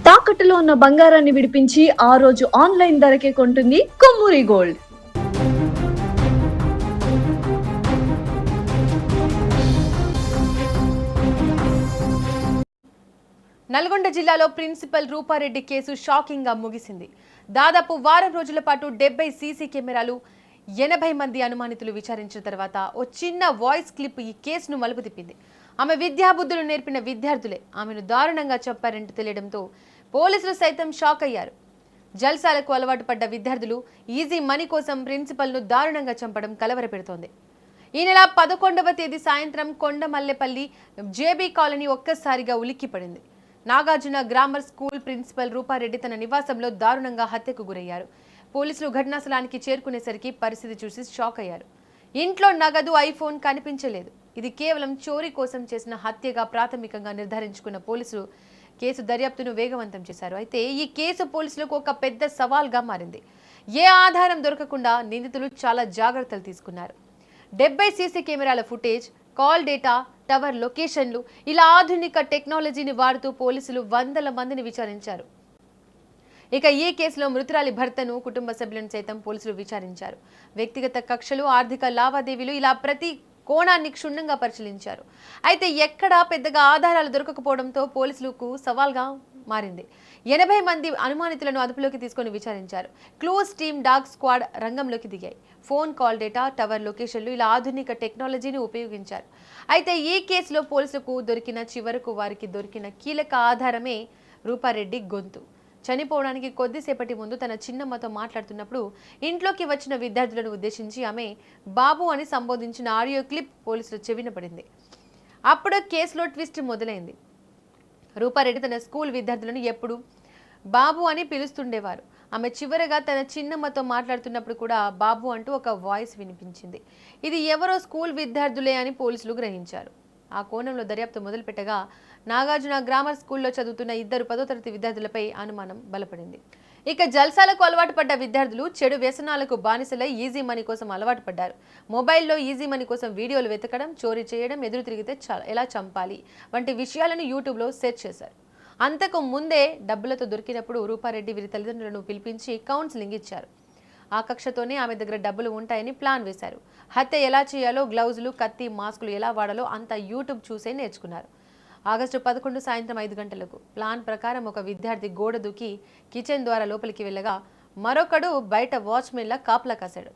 తాకట్టులో ఉన్న బంగారాన్ని విడిపించి ఆ రోజు ఆన్లైన్ ధరకే కొంటుంది కొమ్మూరి గోల్డ్. నల్గొండ జిల్లాలో ప్రిన్సిపల్ రూపారెడ్డి కేసు షాకింగ్ గా ముగిసింది. దాదాపు వారం రోజుల పాటు 70 సీసీ కెమెరాలు, 80 మంది అనుమానితులు విచారించిన తర్వాత ఓ చిన్న వాయిస్ క్లిప్ ఈ కేసును మలుపు తిప్పింది. ఆమె విద్యాబుద్ధులు నేర్పిన విద్యార్థులే ఆమెను దారుణంగా చంపారంటూ తెలియడంతో పోలీసులు సైతం షాక్ అయ్యారు. జల్సాలకు అలవాటు పడ్డ విద్యార్థులు ఈజీ మనీ కోసం ప్రిన్సిపల్ను దారుణంగా చంపడం కలవరపెడుతోంది. ఈ నెల 11వ తేదీ సాయంత్రం కొండమల్లెపల్లి జేబీ కాలనీ ఒక్కసారిగా ఉలిక్కిపడింది. Nagarjuna grammar school principal Rupa Reddy తన నివాసంలో దారుణంగా హత్యకు గురయ్యారు. పోలీసులు ఘటనాస్థలానికి చేరుకునేసరికి పరిస్థితి చూసి షాక్ అయ్యారు. ఇంట్లో నగదు, ఐఫోన్ కనిపించలేదు. ఇది కేవలం చోరీ కోసం చేసిన హత్యగా ప్రాథమికంగా నిర్ధారించుకున్న పోలీసులు కేసు దర్యాప్తును వేగవంతం చేశారు. అయితే ఈ కేసు పోలీసులకు ఒక పెద్ద సవాల్గా మారింది. ఏ ఆధారం దొరకకుండా నిందితులు చాలా జాగ్రత్తలు తీసుకున్నారు. 70 సీసీ కెమెరాల ఫుటేజ్, కాల్ డేటా, టవర్ లొకేషన్లు, ఇలా ఆధునిక టెక్నాలజీని వాడుతూ పోలీసులు వందల మందిని విచారించారు. ఇక ఈ కేసులో మృతురాలి భర్తను, కుటుంబ సభ్యులను సైతం పోలీసులు విచారించారు. వ్యక్తిగత కక్షలు, ఆర్థిక లావాదేవీలు, ఇలా ప్రతి కోణాన్ని క్షుణ్ణంగా పరిశీలించారు. అయితే ఎక్కడా పెద్దగా ఆధారాలు దొరకకపోవడంతో పోలీసులకు సవాల్గా మారింది. 80 మంది అనుమానితులను అదుపులోకి తీసుకొని విచారించారు. క్లోజ్ టీమ్, డాగ్ స్క్వాడ్ రంగంలోకి దిగాయి. ఫోన్ కాల్ డేటా, టవర్ లొకేషన్లు, ఇలా ఆధునిక టెక్నాలజీని ఉపయోగించారు. అయితే ఈ కేసులో పోలీసులకు చివరకు వారికి దొరికిన కీలక ఆధారమే రూపారెడ్డి గొంతు. చనిపోవడానికి కొద్దిసేపటి ముందు తన చిన్నమ్మతో మాట్లాడుతున్నప్పుడు ఇంట్లోకి వచ్చిన విద్యార్థులను ఉద్దేశించి ఆమె బాబు అని సంబోధించిన ఆడియో క్లిప్ పోలీసులు చెవిన పడింది. అప్పుడు కేసులో ట్విస్ట్ మొదలైంది. రూపారెడ్డి తన స్కూల్ విద్యార్థులను ఎప్పుడు బాబు అని పిలుస్తుండేవారు. ఆమె చివరగా తన చిన్నమ్మతో మాట్లాడుతున్నప్పుడు కూడా బాబు అంటూ ఒక వాయిస్ వినిపించింది. ఇది ఎవరో స్కూల్ విద్యార్థులే అని పోలీసులు గ్రహించారు. ఆ కోణంలో దర్యాప్తు మొదలుపెట్టగా నాగార్జున గ్రామర్ స్కూల్లో చదువుతున్న 2 10వ తరగతి విద్యార్థులపై అనుమానం బలపడింది. ఇక జల్సాలకు అలవాటు పడ్డ విద్యార్థులు చెడు వ్యసనాలకు బానిసలై ఈజీ మనీ కోసం అలవాటు పడ్డారు. మొబైల్లో ఈజీ మనీ కోసం వీడియోలు వెతకడం, చోరీ చేయడం, ఎదురు తిరిగితే ఎలా చంపాలి వంటి విషయాలను యూట్యూబ్లో సెర్చ్ చేశారు. అంతకు ముందే డబ్బులతో దొరికినప్పుడు రూపారెడ్డి వీరి తల్లిదండ్రులను పిలిపించి కౌన్సిలింగ్ ఇచ్చారు. ఆ కక్షతోనే ఆమె దగ్గర డబ్బులు ఉంటాయని ప్లాన్ వేశారు. హత్య ఎలా చేయాలో, గ్లౌజులు, కత్తి, మాస్కులు ఎలా వాడాలో అంతా యూట్యూబ్ చూసే నేర్చుకున్నారు. ఆగస్టు 11 సాయంత్రం 5 గంటలకు ప్లాన్ ప్రకారం ఒక విద్యార్థి గోడ దూకి కిచెన్ ద్వారా లోపలికి వెళ్ళగా మరొకడు బయట వాచ్మెన్లా కాపలా కాశాడు.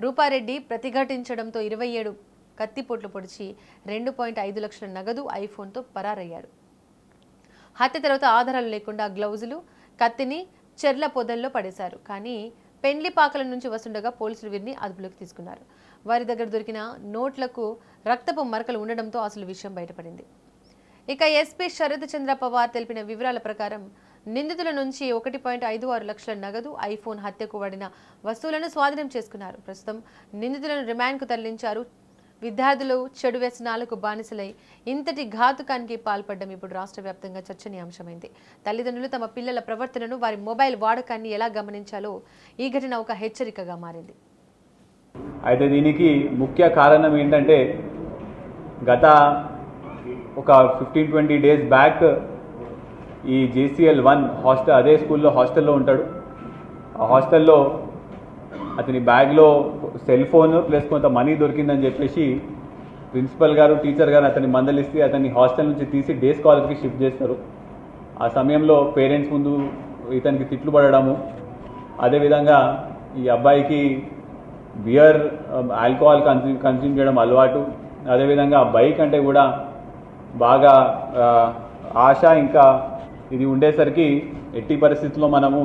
రూపారెడ్డి ప్రతిఘటించడంతో 27 కత్తిపోట్లు పొడిచి 2.5 లక్షల నగదు, ఐఫోన్తో పరారయ్యాడు. హత్య తర్వాత ఆధారాలు లేకుండా గ్లౌజులు, కత్తిని చెర్ల పొదల్లో పడేశారు. కానీ పెండ్లిపాకల నుంచి వస్తుండగా పోలీసులు వీరిని అదుపులోకి తీసుకున్నారు. వారి దగ్గర దొరికిన నోట్లకు రక్తపు మరకలు ఉండడంతో అసలు విషయం బయటపడింది. ఇక ఎస్పీ శరత్ చంద్ర పవార్ తెలిపిన వివరాల ప్రకారం నిందితుల నుంచి 1.56 లక్షల నగదు, ఐఫోన్, హత్యకు వాడిన వస్తువులను స్వాధీనం చేసుకున్నారు. ప్రస్తుతం నిందితులను రిమాండ్కు తరలించారు. విద్యార్థులు చెడు వ్యసనాలకు బానిసలై ఇంతటి ఘాతుకానికి పాల్పడడం ఇప్పుడు రాష్ట్ర వ్యాప్తంగా చర్చనీయాంశమైంది. తల్లిదండ్రులు తమ పిల్లల ప్రవర్తనను, వారి మొబైల్ వాడకాన్ని ఎలా గమనించాలో ఈ ఘటన ఒక హెచ్చరికగా మారింది. అయితే దీనికి ముఖ్య కారణం ఏంటంటే గత ఒక 15-20 డేస్ బ్యాక్ ఈ JCL 1 హాస్టల్, అదే స్కూల్లో హాస్టల్లో ఉంటాడు. ఆ హాస్టల్లో అతని బ్యాగ్లో సెల్ ఫోన్ ప్లస్ కొంత మనీ దొరికిందని చెప్పేసి ప్రిన్సిపల్ గారు, టీచర్ గారు అతన్ని మందలిస్తే అతన్ని హాస్టల్ నుంచి తీసి డే స్కాలర్కి షిఫ్ట్ చేస్తారు. ఆ సమయంలో పేరెంట్స్ ముందు ఇతనికి తిట్లు పడడము, అదేవిధంగా ఈ అబ్బాయికి బియర్, ఆల్కహాల్ కన్స్యూమ్ చేయడం అలవాటు, అదేవిధంగా బైక్ అంటే కూడా బాగా ఆశ, ఇంకా ఇది ఉండేసరికి ఎట్టి పరిస్థితుల్లో మనము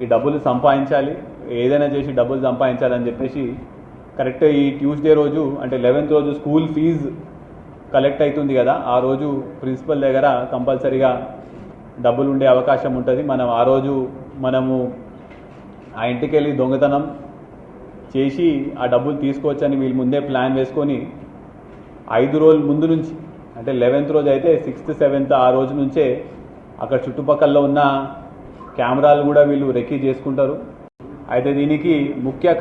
ఈ డబ్బులు సంపాదించాలి, ఏదైనా చేసి డబ్బులు సంపాదించాలని చెప్పేసి కరెక్ట్ ఈ ట్యూస్డే రోజు అంటే 11th రోజు స్కూల్ ఫీజు కలెక్ట్ అవుతుంది కదా, ఆ రోజు ప్రిన్సిపల్ దగ్గర కంపల్సరీగా డబ్బులు ఉండే అవకాశం ఉంటుంది. ఆ రోజు మనము ఆ ఇంటికి వెళ్ళి దొంగతనం చేసి ఆ డబ్బులు తీసుకోవచ్చని వీళ్ళు ముందే ప్లాన్ వేసుకొని 5 రోజుల ముందు నుంచి, అంటే 11th రోజు అయితే 6th 7th ఆ రోజు నుంచే అక్కడ చుట్టుపక్కల ఉన్న కెమెరాలు కూడా వీళ్ళు రెక్కీ చేసుకుంటారు. అయితే దీనికి ముఖ్య